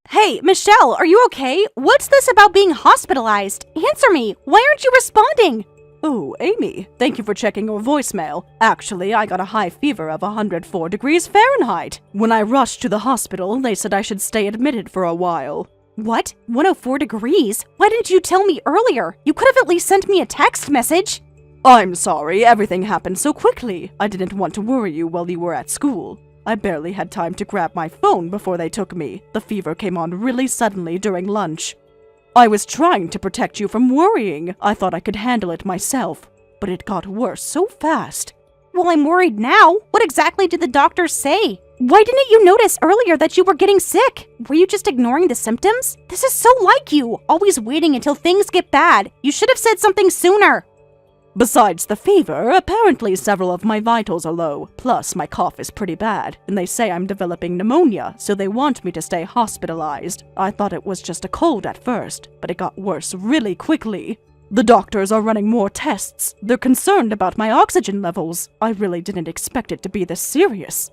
Hey, Michelle, are you okay? What's this about being hospitalized? Answer me. Why aren't you responding? Oh, Amy, thank you for checking your voicemail. Actually, I got a high fever of 104 degrees Fahrenheit. When I rushed to the hospital, they said I should stay admitted for a while. What? 104 degrees? Why didn't you tell me earlier? You could have at least sent me a text message. I'm sorry, everything happened so quickly. I didn't want to worry you while you were at school. I barely had time to grab my phone before they took me. The fever came on really suddenly during lunch. I was trying to protect you from worrying. I thought I could handle it myself, but it got worse so fast. Well, I'm worried now. What exactly did the doctor say? Why didn't you notice earlier that you were getting sick? Were you just ignoring the symptoms? This is so like you, always waiting until things get bad. You should have said something sooner. Besides the fever, apparently several of my vitals are low, plus my cough is pretty bad, and they say I'm developing pneumonia, so they want me to stay hospitalized. I thought it was just a cold at first, but it got worse really quickly. The doctors are running more tests. They're concerned about my oxygen levels. I really didn't expect it to be this serious.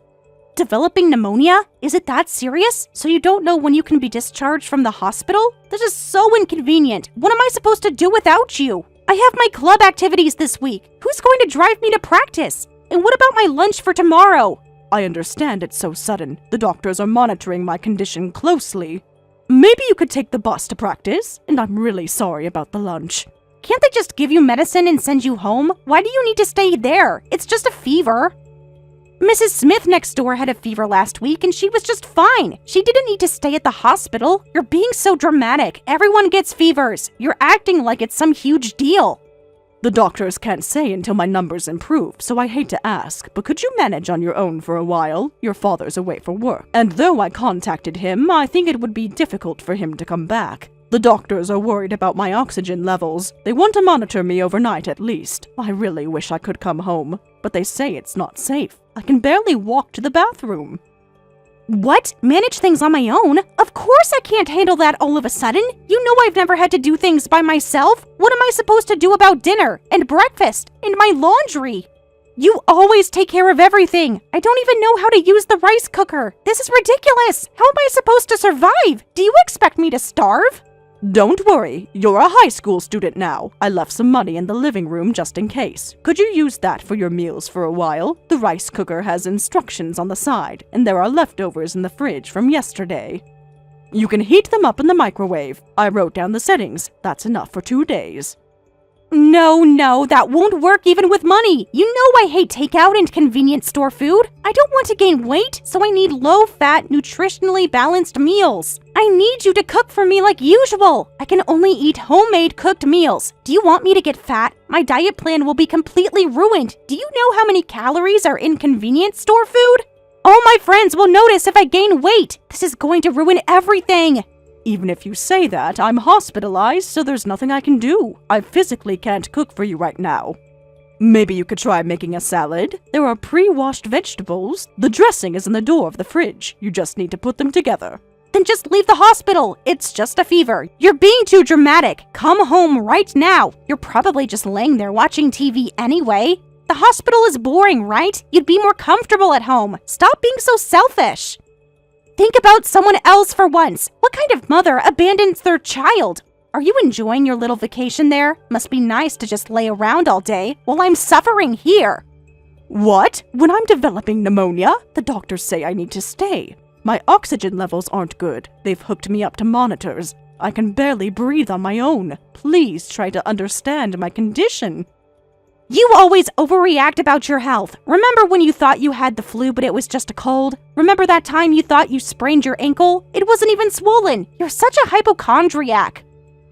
Developing pneumonia? Is it that serious? So you don't know when you can be discharged from the hospital? This is so inconvenient. What am I supposed to do without you? I have my club activities this week. Who's going to drive me to practice? And what about my lunch for tomorrow? I understand it's so sudden. The doctors are monitoring my condition closely. Maybe you could take the bus to practice, and I'm really sorry about the lunch. Can't they just give you medicine and send you home? Why do you need to stay there? It's just a fever. Mrs. Smith next door had a fever last week and she was just fine. She didn't need to stay at the hospital. You're being so dramatic. Everyone gets fevers. You're acting like it's some huge deal. The doctors can't say until my numbers improve, so I hate to ask, but could you manage on your own for a while? Your father's away for work, and though I contacted him, I think it would be difficult for him to come back. The doctors are worried about my oxygen levels. They want to monitor me overnight at least. I really wish I could come home, but they say it's not safe. I can barely walk to the bathroom. What? Manage things on my own? Of course I can't handle that all of a sudden. You know I've never had to do things by myself. What am I supposed to do about dinner and breakfast and my laundry? You always take care of everything. I don't even know how to use the rice cooker. This is ridiculous. How am I supposed to survive? Do you expect me to starve? Don't worry, you're a high school student now. I left some money in the living room just in case. Could you use that for your meals for a while? The rice cooker has instructions on the side, and there are leftovers in the fridge from yesterday. You can heat them up in the microwave. I wrote down the settings. That's enough for 2 days. No, that won't work even with money. You know I hate takeout and convenience store food. I don't want to gain weight, so I need low-fat, nutritionally balanced meals. I need you to cook for me like usual. I can only eat homemade cooked meals. Do you want me to get fat? My diet plan will be completely ruined. Do you know how many calories are in convenience store food? All my friends will notice if I gain weight. This is going to ruin everything. Even if you say that, I'm hospitalized, so there's nothing I can do. I physically can't cook for you right now. Maybe you could try making a salad. There are pre-washed vegetables. The dressing is in the door of the fridge. You just need to put them together. Then just leave the hospital. It's just a fever. You're being too dramatic. Come home right now. You're probably just laying there watching TV anyway. The hospital is boring, right? You'd be more comfortable at home. Stop being so selfish. Think about someone else for once. What kind of mother abandons their child? Are you enjoying your little vacation there? Must be nice to just lay around all day while I'm suffering here. What? When I'm developing pneumonia? The doctors say I need to stay. My oxygen levels aren't good. They've hooked me up to monitors. I can barely breathe on my own. Please try to understand my condition. You always overreact about your health. Remember when you thought you had the flu but it was just a cold? Remember that time you thought you sprained your ankle? It wasn't even swollen. You're such a hypochondriac.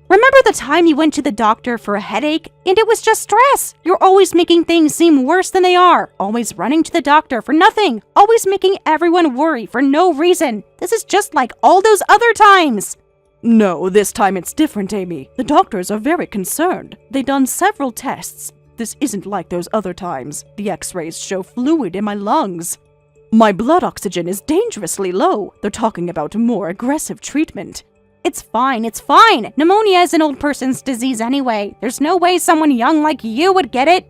Remember the time you went to the doctor for a headache and it was just stress? You're always making things seem worse than they are. Always running to the doctor for nothing. Always making everyone worry for no reason. This is just like all those other times. No, this time it's different, Amy. The doctors are very concerned. They've done several tests. This isn't like those other times. The x-rays show fluid in my lungs. My blood oxygen is dangerously low. They're talking about more aggressive treatment. It's fine. Pneumonia is an old person's disease anyway. There's no way someone young like you would get it.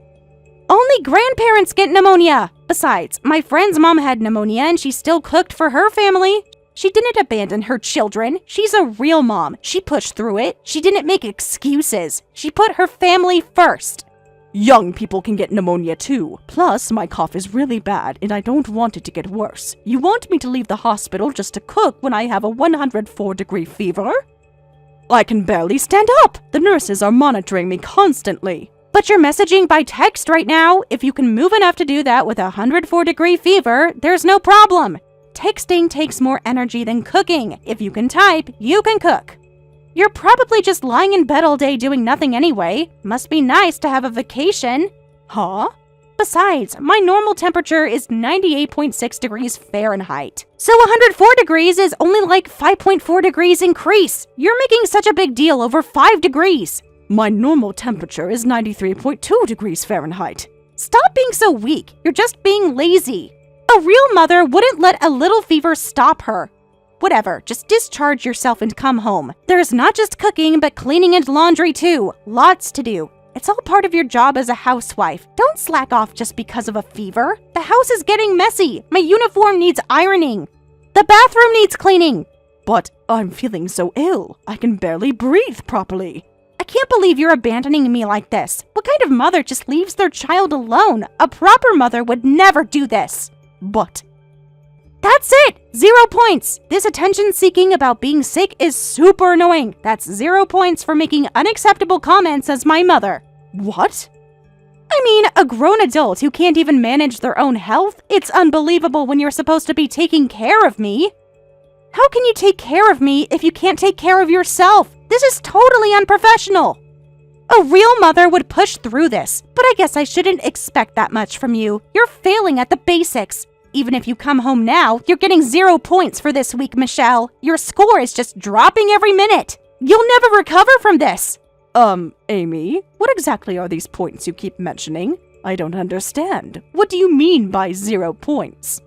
Only grandparents get pneumonia. Besides, my friend's mom had pneumonia and she still cooked for her family. She didn't abandon her children. She's a real mom. She pushed through it. She didn't make excuses. She put her family first. Young people can get pneumonia too. Plus, my cough is really bad and I don't want it to get worse. You want me to leave the hospital just to cook when I have a 104-degree fever? I can barely stand up. The nurses are monitoring me constantly. But you're messaging by text right now. If you can move enough to do that with a 104-degree fever, there's no problem. Texting takes more energy than cooking. If you can type, you can cook. You're probably just lying in bed all day doing nothing anyway. Must be nice to have a vacation. Huh? Besides, my normal temperature is 98.6 degrees Fahrenheit. So 104 degrees is only like 5.4 degrees increase. You're making such a big deal over 5 degrees. My normal temperature is 93.2 degrees Fahrenheit. Stop being so weak. You're just being lazy. A real mother wouldn't let a little fever stop her. Whatever, just discharge yourself and come home. There's not just cooking, but cleaning and laundry too. Lots to do. It's all part of your job as a housewife. Don't slack off just because of a fever. The house is getting messy. My uniform needs ironing. The bathroom needs cleaning. But I'm feeling so ill. I can barely breathe properly. I can't believe you're abandoning me like this. What kind of mother just leaves their child alone? A proper mother would never do this. But that's it! 0 points! This attention-seeking about being sick is super annoying. That's 0 points for making unacceptable comments as my mother. What? I mean, a grown adult who can't even manage their own health? It's unbelievable when you're supposed to be taking care of me. How can you take care of me if you can't take care of yourself? This is totally unprofessional. A real mother would push through this, but I guess I shouldn't expect that much from you. You're failing at the basics. Even if you come home now, you're getting 0 points for this week, Michelle. Your score is just dropping every minute. You'll never recover from this. Amy, what exactly are these points you keep mentioning? I don't understand. What do you mean by 0 points?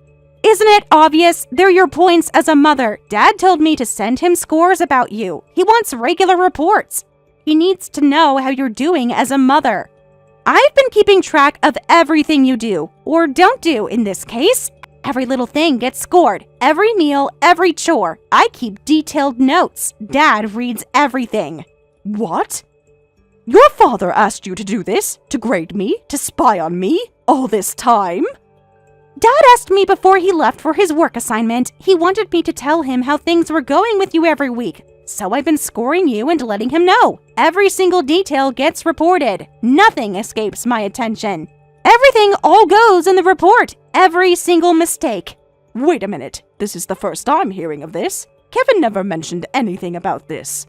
Isn't it obvious? They're your points as a mother. Dad told me to send him scores about you. He wants regular reports. He needs to know how you're doing as a mother. I've been keeping track of everything you do, or don't do in this case. Every little thing gets scored. Every meal, every chore. I keep detailed notes. Dad reads everything. What? Your father asked you to do this? To grade me? To spy on me? All this time? Dad asked me before he left for his work assignment. He wanted me to tell him how things were going with you every week. So I've been scoring you and letting him know. Every single detail gets reported. Nothing escapes my attention. Everything all goes in the report. Every single mistake. Wait a minute. This is the first I'm hearing of this. Kevin never mentioned anything about this.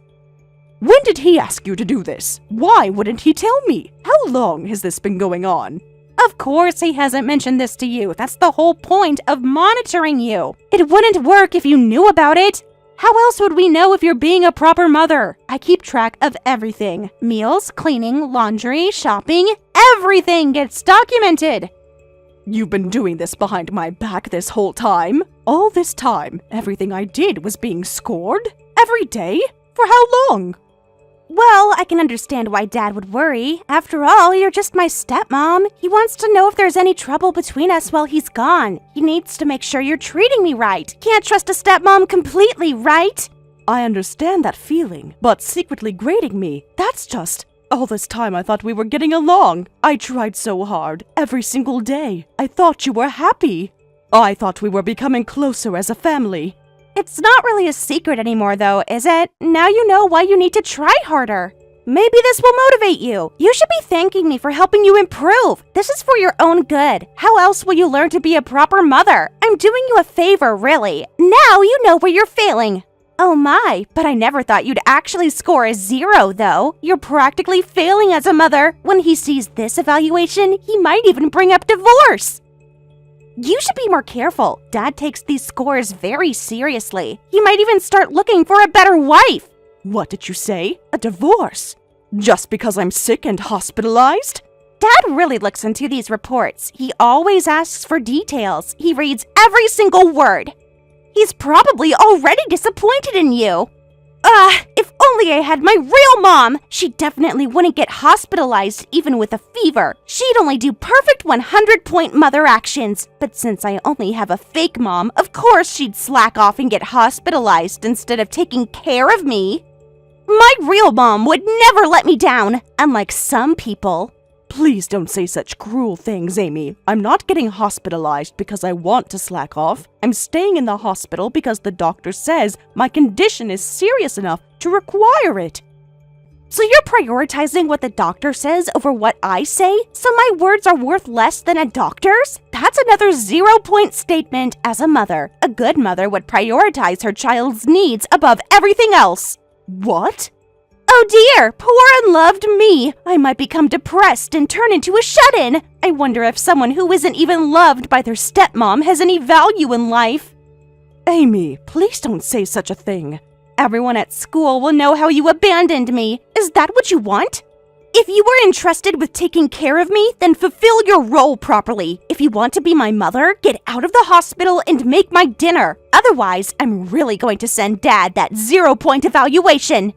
When did he ask you to do this? Why wouldn't he tell me? How long has this been going on? Of course he hasn't mentioned this to you. That's the whole point of monitoring you. It wouldn't work if you knew about it. How else would we know if you're being a proper mother? I keep track of everything. Meals, cleaning, laundry, shopping. Everything gets documented. You've been doing this behind my back this whole time? All this time, everything I did was being scored? Every day? For how long? Well, I can understand why Dad would worry. After all, you're just my stepmom. He wants to know if there's any trouble between us while he's gone. He needs to make sure you're treating me right. Can't trust a stepmom completely, right? I understand that feeling, but secretly grading me, that's just... All this time I thought we were getting along. I tried so hard, every single day. I thought you were happy. I thought we were becoming closer as a family. It's not really a secret anymore, though, is it? Now you know why you need to try harder. Maybe this will motivate you. You should be thanking me for helping you improve. This is for your own good. How else will you learn to be a proper mother? I'm doing you a favor, really. Now you know where you're failing. Oh my, but I never thought you'd actually score a 0, though. You're practically failing as a mother. When he sees this evaluation, he might even bring up divorce. You should be more careful. Dad takes these scores very seriously. He might even start looking for a better wife. What did you say? A divorce? Just because I'm sick and hospitalized? Dad really looks into these reports. He always asks for details. He reads every single word. He's probably already disappointed in you. If only I had my real mom! She definitely wouldn't get hospitalized even with a fever. She'd only do perfect 100-point mother actions. But since I only have a fake mom, of course she'd slack off and get hospitalized instead of taking care of me. My real mom would never let me down, unlike some people. Please don't say such cruel things, Amy. I'm not getting hospitalized because I want to slack off. I'm staying in the hospital because the doctor says my condition is serious enough to require it. So you're prioritizing what the doctor says over what I say? So my words are worth less than a doctor's? That's another 0-point statement as a mother. A good mother would prioritize her child's needs above everything else. What? Oh dear, poor unloved me. I might become depressed and turn into a shut-in. I wonder if someone who isn't even loved by their stepmom has any value in life. Amy, please don't say such a thing. Everyone at school will know how you abandoned me. Is that what you want? If you were entrusted with taking care of me, then fulfill your role properly. If you want to be my mother, get out of the hospital and make my dinner. Otherwise, I'm really going to send Dad that 0-point evaluation.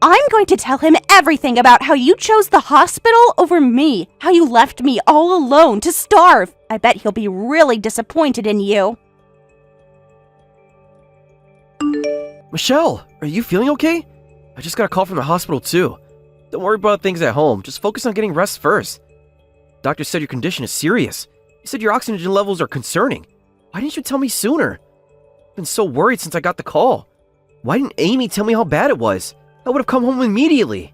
I'm going to tell him everything about how you chose the hospital over me, how you left me all alone to starve. I bet he'll be really disappointed in you. Michelle, are you feeling okay? I just got a call from the hospital too. Don't worry about things at home, just focus on getting rest first. Doctor said your condition is serious. He said your oxygen levels are concerning. Why didn't you tell me sooner? I've been so worried since I got the call. Why didn't Amy tell me how bad it was? I would have come home immediately.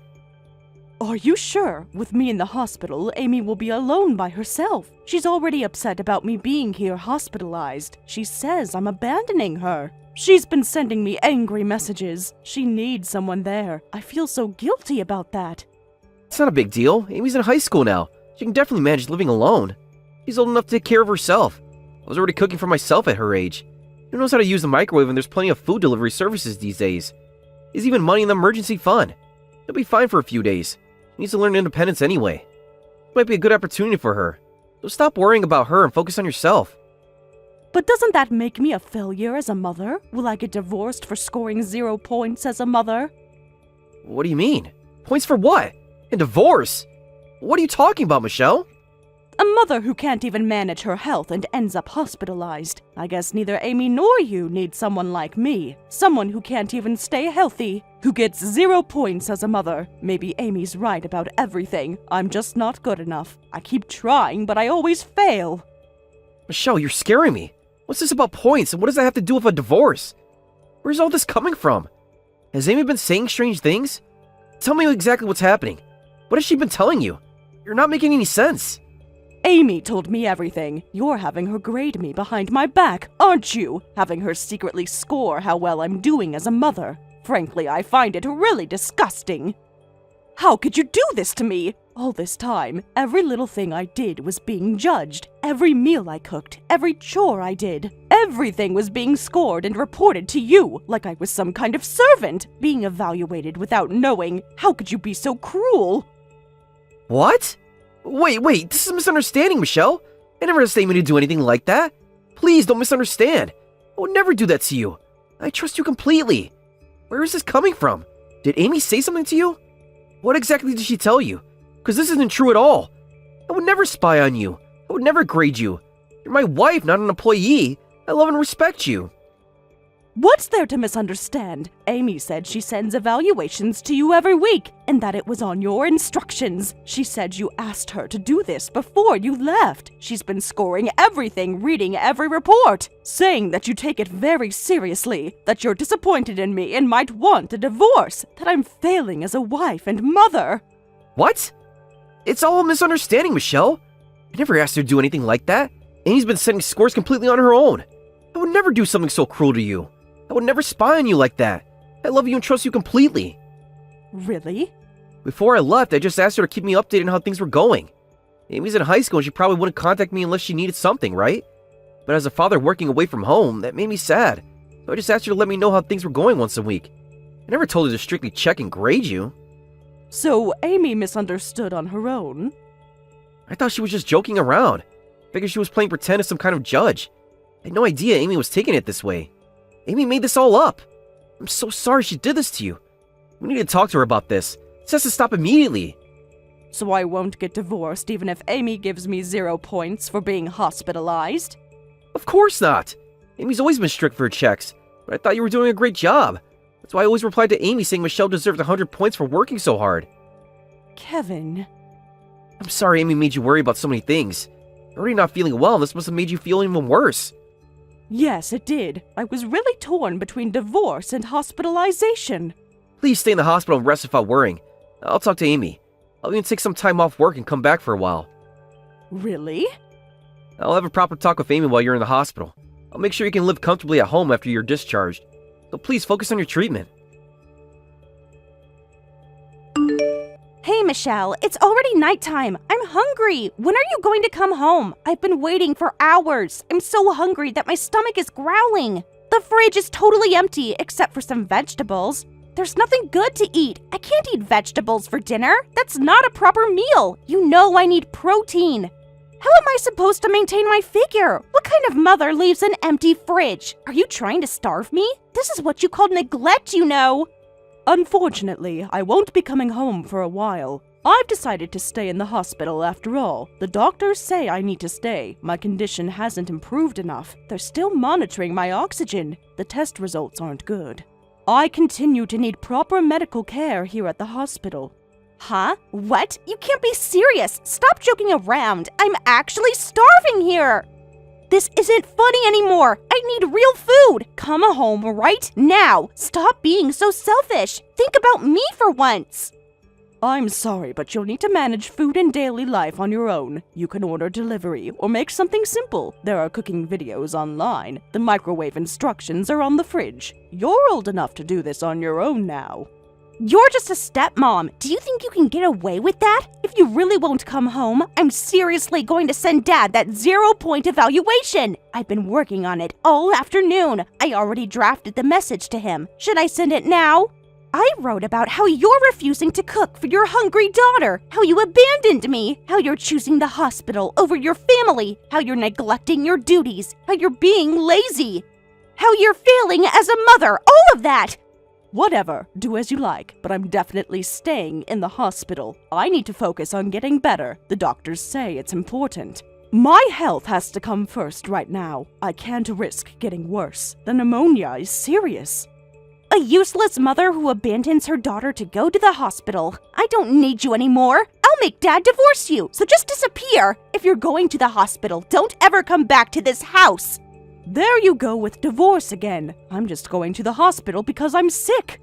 Are you sure? With me in the hospital, Amy will be alone by herself. She's already upset about me being here hospitalized. She says I'm abandoning her. She's been sending me angry messages. She needs someone there. I feel so guilty about that. It's not a big deal. Amy's in high school now. She can definitely manage living alone. She's old enough to take care of herself. I was already cooking for myself at her age. Who knows how to use the microwave, and there's plenty of food delivery services these days. There's even money in the emergency fund. She'll be fine for a few days. She needs to learn independence anyway. It might be a good opportunity for her. So stop worrying about her and focus on yourself. But doesn't that make me a failure as a mother? Will I get divorced for scoring 0 points as a mother? What do you mean? Points for what? And divorce? What are you talking about, Michelle? A mother who can't even manage her health and ends up hospitalized. I guess neither Amy nor you need someone like me. Someone who can't even stay healthy. Who gets 0 points as a mother. Maybe Amy's right about everything. I'm just not good enough. I keep trying, but I always fail. Michelle, you're scaring me. What's this about points, and what does that have to do with a divorce? Where's all this coming from? Has Amy been saying strange things? Tell me exactly what's happening. What has she been telling you? You're not making any sense. Amy told me everything. You're having her grade me behind my back, aren't you? Having her secretly score how well I'm doing as a mother. Frankly, I find it really disgusting. How could you do this to me? All this time, every little thing I did was being judged. Every meal I cooked, every chore I did. Everything was being scored and reported to you, like I was some kind of servant, being evaluated without knowing. How could you be so cruel? What? Wait, this is a misunderstanding, Michelle. I never asked Amy to do anything like that. Please don't misunderstand. I would never do that to you. I trust you completely. Where is this coming from? Did Amy say something to you? What exactly did she tell you? Because this isn't true at all. I would never spy on you. I would never grade you. You're my wife, not an employee. I love and respect you. What's there to misunderstand? Amy said she sends evaluations to you every week, and that it was on your instructions. She said you asked her to do this before you left. She's been scoring everything, reading every report, saying that you take it very seriously, that you're disappointed in me and might want a divorce, that I'm failing as a wife and mother. What? It's all a misunderstanding, Michelle. I never asked her to do anything like that. Amy's been setting scores completely on her own. I would never do something so cruel to you. I would never spy on you like that. I love you and trust you completely. Really? Before I left, I just asked her to keep me updated on how things were going. Amy's in high school and she probably wouldn't contact me unless she needed something, right? But as a father working away from home, that made me sad. So I just asked her to let me know how things were going once a week. I never told her to strictly check and grade you. So Amy misunderstood on her own? I thought she was just joking around. Figured she was playing pretend as some kind of judge. I had no idea Amy was taking it this way. Amy made this all up. I'm so sorry she did this to you. We need to talk to her about this. This has to stop immediately. So I won't get divorced even if Amy gives me 0 points for being hospitalized? Of course not. Amy's always been strict for her checks, but I thought you were doing a great job. That's why I always replied to Amy saying Michelle deserved 100 points for working so hard. Kevin... I'm sorry Amy made you worry about so many things. Already not feeling well, and this must have made you feel even worse. Yes, it did. I was really torn between divorce and hospitalization. Please stay in the hospital and rest without worrying. I'll talk to Amy. I'll even take some time off work and come back for a while. Really? I'll have a proper talk with Amy while you're in the hospital. I'll make sure you can live comfortably at home after you're discharged. So please focus on your treatment. Hey, Michelle, it's already nighttime. I'm hungry. When are you going to come home? I've been waiting for hours. I'm so hungry that my stomach is growling. The fridge is totally empty except for some vegetables. There's nothing good to eat. I can't eat vegetables for dinner. That's not a proper meal. You know I need protein. How am I supposed to maintain my figure? What kind of mother leaves an empty fridge? Are you trying to starve me? This is what you call neglect, you know. Unfortunately, I won't be coming home for a while. I've decided to stay in the hospital after all. The doctors say I need to stay. My condition hasn't improved enough. They're still monitoring my oxygen. The test results aren't good. I continue to need proper medical care here at the hospital. Huh? What? You can't be serious. Stop joking around. I'm actually starving here. This isn't funny anymore. I need real food. Come home right now. Stop being so selfish. Think about me for once. I'm sorry, but you'll need to manage food and daily life on your own. You can order delivery or make something simple. There are cooking videos online. The microwave instructions are on the fridge. You're old enough to do this on your own now. You're just a stepmom. Do you think you can get away with that? If you really won't come home, I'm seriously going to send Dad that 0-point evaluation. I've been working on it all afternoon. I already drafted the message to him. Should I send it now? I wrote about how you're refusing to cook for your hungry daughter, how you abandoned me, how you're choosing the hospital over your family, how you're neglecting your duties, how you're being lazy, how you're failing as a mother, all of that. Whatever, do as you like, but I'm definitely staying in the hospital. I need to focus on getting better. The doctors say it's important. My health has to come first right now. I can't risk getting worse. The pneumonia is serious. A useless mother who abandons her daughter to go to the hospital. I don't need you anymore. I'll make Dad divorce you, so just disappear. If you're going to the hospital, don't ever come back to this house. There you go with divorce again. I'm just going to the hospital because I'm sick.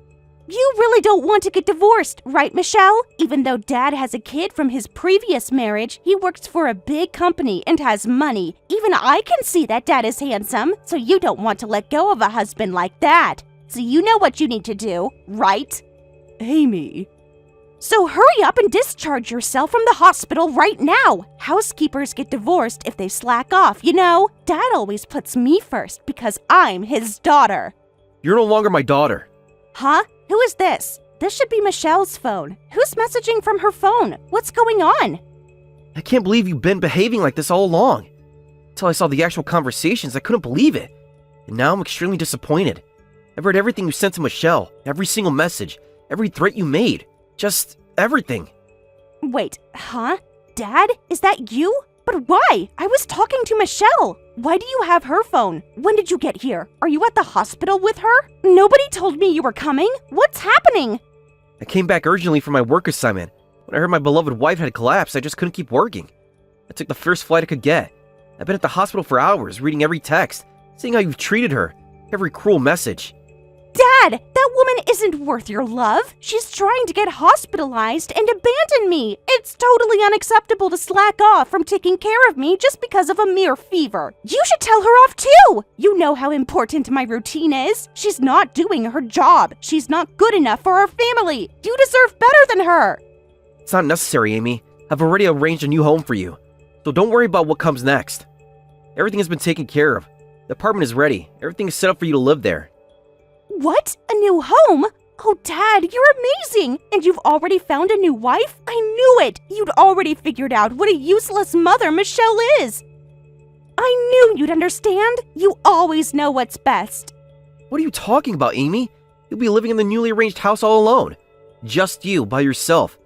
You really don't want to get divorced, right, Michelle? Even though Dad has a kid from his previous marriage, he works for a big company and has money. Even I can see that Dad is handsome, so you don't want to let go of a husband like that. So you know what you need to do, right? Amy. So hurry up and discharge yourself from the hospital right now. Housekeepers get divorced if they slack off, you know? Dad always puts me first because I'm his daughter. You're no longer my daughter. Huh? Who is this? This should be Michelle's phone. Who's messaging from her phone? What's going on? I can't believe you've been behaving like this all along. Until I saw the actual conversations, I couldn't believe it. And now I'm extremely disappointed. I've read everything you sent to Michelle, every single message, every threat you made. Just everything. Wait, huh? Dad? Is that you? But why? I was talking to Michelle. Why do you have her phone? When did you get here? Are you at the hospital with her? Nobody told me you were coming. What's happening? I came back urgently from my work assignment. When I heard my beloved wife had collapsed, I just couldn't keep working. I took the first flight I could get. I've been at the hospital for hours, reading every text, seeing how you've treated her, every cruel message. Dad, that woman isn't worth your love. She's trying to get hospitalized and abandon me. It's totally unacceptable to slack off from taking care of me just because of a mere fever. You should tell her off too. You know how important my routine is. She's not doing her job. She's not good enough for our family. You deserve better than her. It's not necessary, Amy. I've already arranged a new home for you. So don't worry about what comes next. Everything has been taken care of. The apartment is ready. Everything is set up for you to live there. What? A new home? Oh, Dad, you're amazing! And you've already found a new wife? I knew it! You'd already figured out what a useless mother Michelle is! I knew you'd understand! You always know what's best! What are you talking about, Amy? You'll be living in the newly arranged house all alone. Just you, by yourself.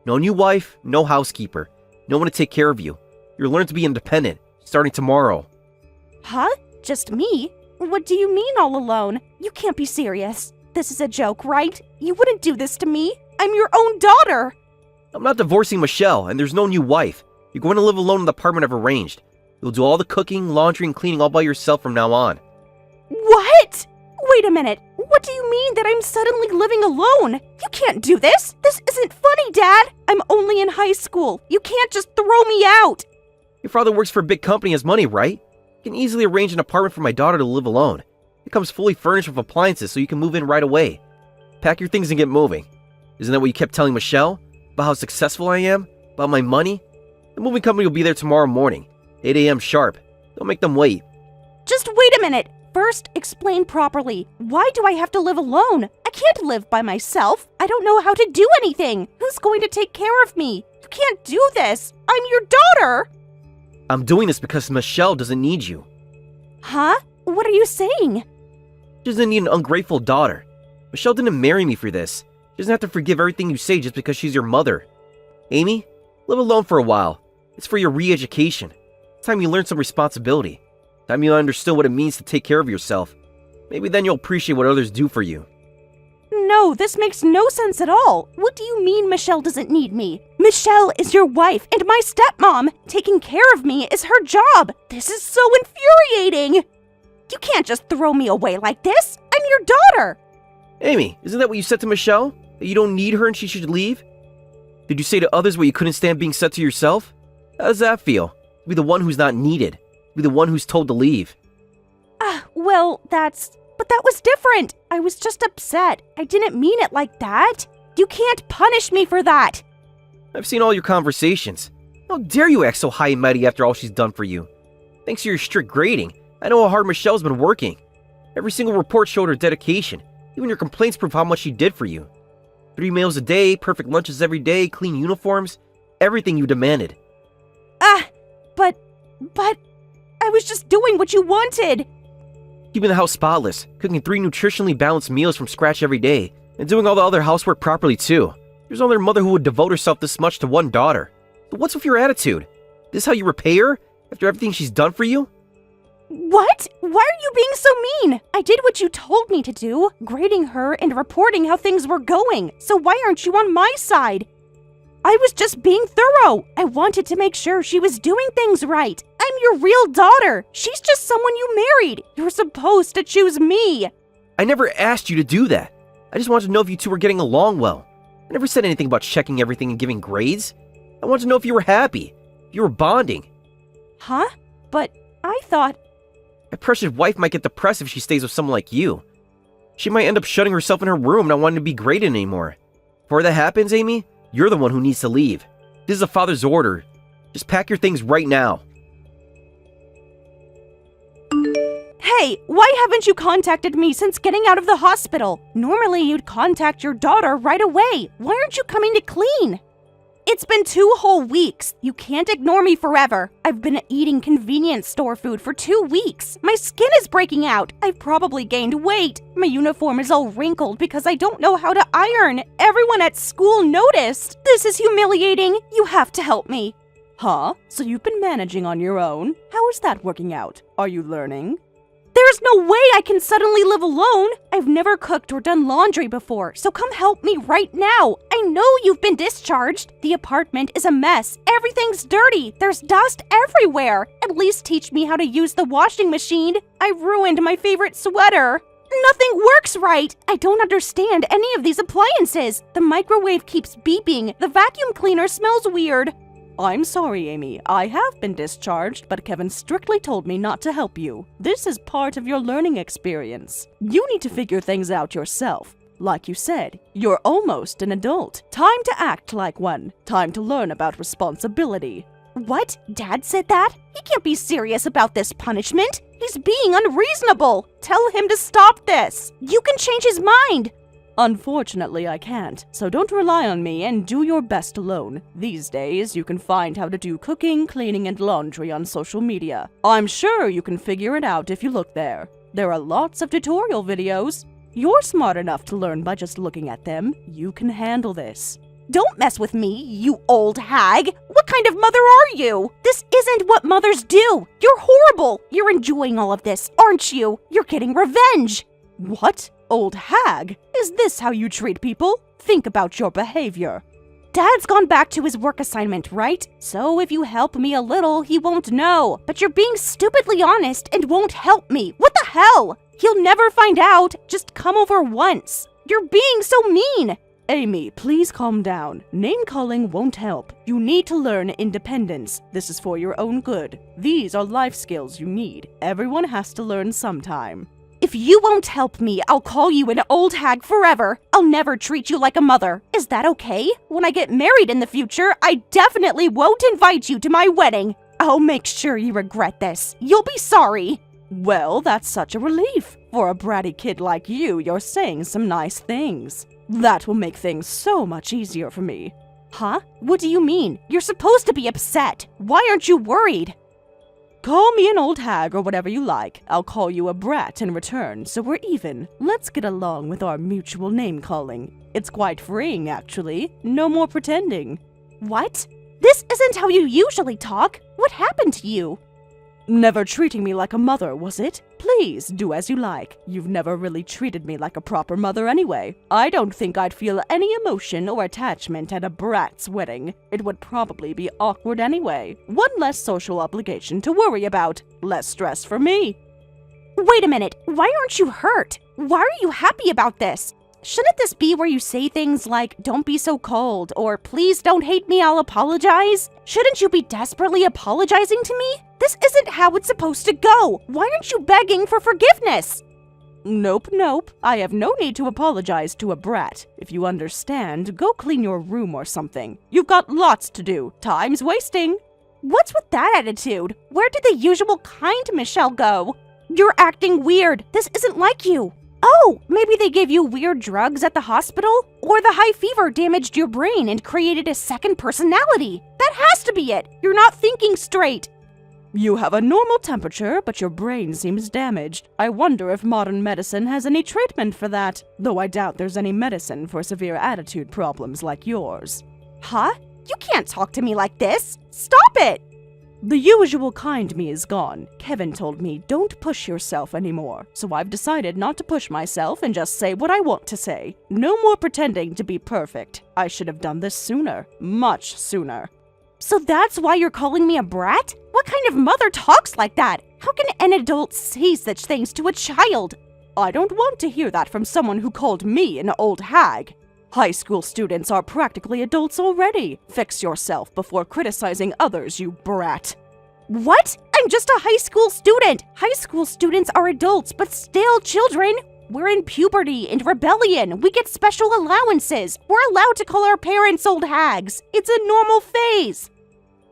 No new wife, no housekeeper. No one to take care of you. You'll learn to be independent, starting tomorrow. Huh? Just me? What do you mean all alone? You can't be serious. This is a joke, right? You wouldn't do this to me. I'm your own daughter. I'm not divorcing Michelle, and there's no new wife. You're going to live alone in the apartment I've arranged. You'll do all the cooking, laundry, and cleaning all by yourself from now on. What? Wait a minute. What do you mean that I'm suddenly living alone? You can't do this. This isn't funny, Dad. I'm only in high school. You can't just throw me out. Your father works for a big company and has money, right? You can easily arrange an apartment for my daughter to live alone. It comes fully furnished with appliances so you can move in right away. Pack your things and get moving. Isn't that what you kept telling Michelle? About how successful I am? About my money? The moving company will be there tomorrow morning, 8 a.m. sharp. Don't make them wait. Just wait a minute. First, explain properly. Why do I have to live alone? I can't live by myself. I don't know how to do anything. Who's going to take care of me? You can't do this. I'm your daughter. I'm doing this because Michelle doesn't need you. Huh? What are you saying? She doesn't need an ungrateful daughter. Michelle didn't marry me for this. She doesn't have to forgive everything you say just because she's your mother. Amy, live alone for a while. It's for your re-education. It's time you learn some responsibility. Time you understood what it means to take care of yourself. Maybe then you'll appreciate what others do for you. No, this makes no sense at all. What do you mean Michelle doesn't need me? Michelle is your wife and my stepmom. Taking care of me is her job. This is so infuriating. You can't just throw me away like this. I'm your daughter. Amy, isn't that what you said to Michelle? That you don't need her and she should leave? Did you say to others what you couldn't stand being said to yourself? How does that feel? To be the one who's not needed. To be the one who's told to leave. Well, But that was different. I was just upset. I didn't mean it like that. You can't punish me for that. I've seen all your conversations. How dare you act so high and mighty after all she's done for you? Thanks to your strict grading, I know how hard Michelle's been working. Every single report showed her dedication. Even your complaints prove how much she did for you. 3 meals a day, perfect lunches every day, clean uniforms, everything you demanded. But I was just doing what you wanted. Keeping the house spotless, cooking 3 nutritionally balanced meals from scratch every day, and doing all the other housework properly too. There's no other mother who would devote herself this much to one daughter. But what's with your attitude? This how you repay her? After everything she's done for you? What? Why are you being so mean? I did what you told me to do, grading her and reporting how things were going. So why aren't you on my side? I was just being thorough. I wanted to make sure she was doing things right. I'm your real daughter. She's just someone you married. You're supposed to choose me. I never asked you to do that. I just wanted to know if you two were getting along well. I never said anything about checking everything and giving grades. I wanted to know if you were happy, if you were bonding. Huh? But I thought... My precious wife might get depressed if she stays with someone like you. She might end up shutting herself in her room, not wanting to be graded anymore. Before that happens, Amy, you're the one who needs to leave. This is a father's order. Just pack your things right now. Hey, why haven't you contacted me since getting out of the hospital? Normally you'd contact your daughter right away. Why aren't you coming to clean? It's been 2 whole weeks. You can't ignore me forever. I've been eating convenience store food for 2 weeks. My skin is breaking out. I've probably gained weight. My uniform is all wrinkled because I don't know how to iron. Everyone at school noticed. This is humiliating. You have to help me. Huh? So you've been managing on your own? How is that working out? Are you learning? There's no way I can suddenly live alone. I've never cooked or done laundry before, so come help me right now. I know you've been discharged. The apartment is a mess. Everything's dirty. There's dust everywhere. At least teach me how to use the washing machine. I ruined my favorite sweater. Nothing works right. I don't understand any of these appliances. The microwave keeps beeping. The vacuum cleaner smells weird. I'm sorry, Amy. I have been discharged, but Kevin strictly told me not to help you. This is part of your learning experience. You need to figure things out yourself. Like you said, you're almost an adult. Time to act like one. Time to learn about responsibility. What? Dad said that? He can't be serious about this punishment. He's being unreasonable. Tell him to stop this. You can change his mind. Unfortunately, I can't, so don't rely on me and do your best alone. These days, you can find how to do cooking, cleaning, and laundry on social media. I'm sure you can figure it out if you look there. There are lots of tutorial videos. You're smart enough to learn by just looking at them. You can handle this. Don't mess with me, you old hag! What kind of mother are you? This isn't what mothers do! You're horrible! You're enjoying all of this, aren't you? You're getting revenge! What? Old hag? Is this how you treat people? Think about your behavior. Dad's gone back to his work assignment, right? So if you help me a little, he won't know. But you're being stupidly honest and won't help me. What the hell? He'll never find out. Just come over once. You're being so mean. Amy, please calm down. Name-calling won't help. You need to learn independence. This is for your own good. These are life skills you need. Everyone has to learn sometime. If you won't help me, I'll call you an old hag forever. I'll never treat you like a mother. Is that okay? When I get married in the future, I definitely won't invite you to my wedding. I'll make sure you regret this. You'll be sorry. Well, that's such a relief. For a bratty kid like you, you're saying some nice things. That will make things so much easier for me. Huh? What do you mean? You're supposed to be upset. Why aren't you worried? Call me an old hag or whatever you like. I'll call you a brat in return, so we're even. Let's get along with our mutual name-calling. It's quite freeing, actually. No more pretending. What? This isn't how you usually talk. What happened to you? Never treating me like a mother, was it? Please, do as you like. You've never really treated me like a proper mother anyway. I don't think I'd feel any emotion or attachment at a brat's wedding. It would probably be awkward anyway. One less social obligation to worry about. Less stress for me. Wait a minute. Why aren't you hurt? Why are you happy about this? Shouldn't this be where you say things like, don't be so cold, or please don't hate me, I'll apologize? Shouldn't you be desperately apologizing to me? This isn't how it's supposed to go. Why aren't you begging for forgiveness? Nope. I have no need to apologize to a brat. If you understand, go clean your room or something. You've got lots to do. Time's wasting. What's with that attitude? Where did the usual kind Michelle go? You're acting weird. This isn't like you. Oh, maybe they gave you weird drugs at the hospital? Or the high fever damaged your brain and created a second personality? That has to be it. You're not thinking straight. You have a normal temperature, but your brain seems damaged. I wonder if modern medicine has any treatment for that, though I doubt there's any medicine for severe attitude problems like yours. Huh? You can't talk to me like this. Stop it! The usual kind me is gone. Kevin told me don't push yourself anymore, so I've decided not to push myself and just say what I want to say. No more pretending to be perfect. I should have done this sooner. Much sooner. So that's why you're calling me a brat? What kind of mother talks like that? How can an adult say such things to a child? I don't want to hear that from someone who called me an old hag. High school students are practically adults already. Fix yourself before criticizing others, you brat. What? I'm just a high school student. High school students are adults, but still children. We're in puberty and rebellion. We get special allowances. We're allowed to call our parents old hags. It's a normal phase.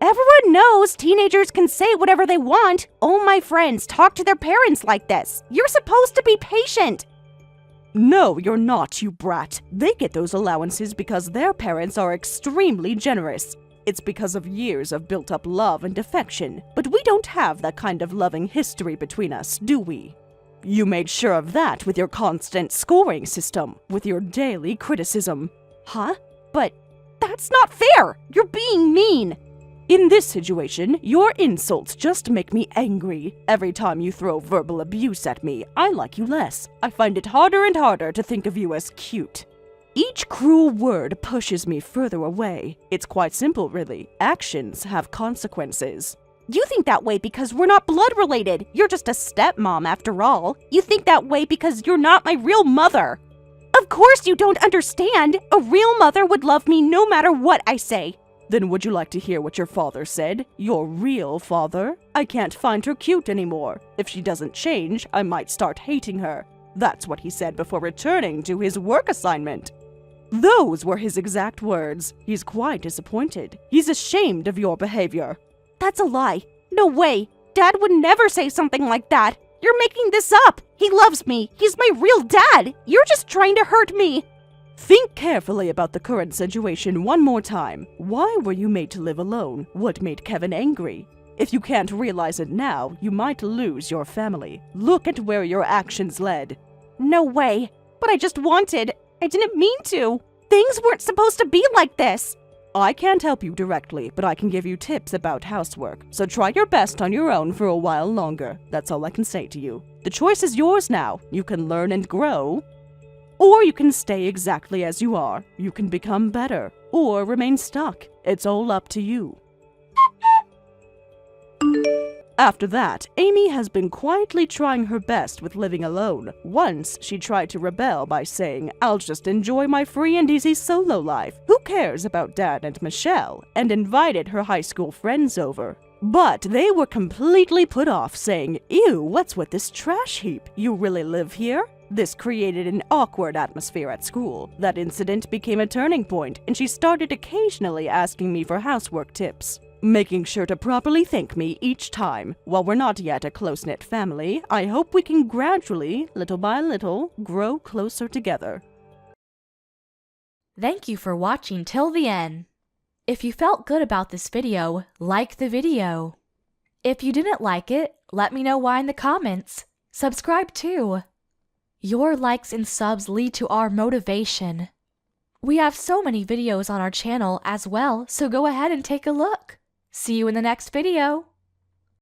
Everyone knows teenagers can say whatever they want. All my friends talk to their parents like this. You're supposed to be patient. No, you're not, you brat. They get those allowances because their parents are extremely generous. It's because of years of built-up love and affection. But we don't have that kind of loving history between us, do we? You made sure of that with your constant scoring system, with your daily criticism. Huh? But that's not fair! You're being mean! In this situation, your insults just make me angry. Every time you throw verbal abuse at me, I like you less. I find it harder and harder to think of you as cute. Each cruel word pushes me further away. It's quite simple, really. Actions have consequences. You think that way because we're not blood related. You're just a stepmom after all. You think that way because you're not my real mother. Of course you don't understand. A real mother would love me no matter what I say. Then would you like to hear what your father said? Your real father? I can't find her cute anymore. If she doesn't change, I might start hating her. That's what he said before returning to his work assignment. Those were his exact words. He's quite disappointed. He's ashamed of your behavior. That's a lie. No way. Dad would never say something like that. You're making this up. He loves me. He's my real dad. You're just trying to hurt me. Think carefully about the current situation one more time. Why were you made to live alone? What made Kevin angry? If you can't realize it now, you might lose your family. Look at where your actions led. No way. But I didn't mean to. Things weren't supposed to be like this. I can't help you directly, but I can give you tips about housework, so try your best on your own for a while longer. That's all I can say to you. The choice is yours now. You can learn and grow, or you can stay exactly as you are. You can become better, or remain stuck. It's all up to you. After that, Amy has been quietly trying her best with living alone. Once, she tried to rebel by saying, "I'll just enjoy my free and easy solo life. Who cares about Dad and Michelle?" and invited her high school friends over. But they were completely put off, saying, "Ew, what's with this trash heap? You really live here?" This created an awkward atmosphere at school. That incident became a turning point, and she started occasionally asking me for housework tips, making sure to properly thank me each time. While we're not yet a close-knit family, I hope we can gradually, little by little, grow closer together. Thank you for watching till the end. If you felt good about this video, like the video. If you didn't like it, let me know why in the comments. Subscribe too. Your likes and subs lead to our motivation. We have so many videos on our channel as well, so go ahead and take a look. See you in the next video.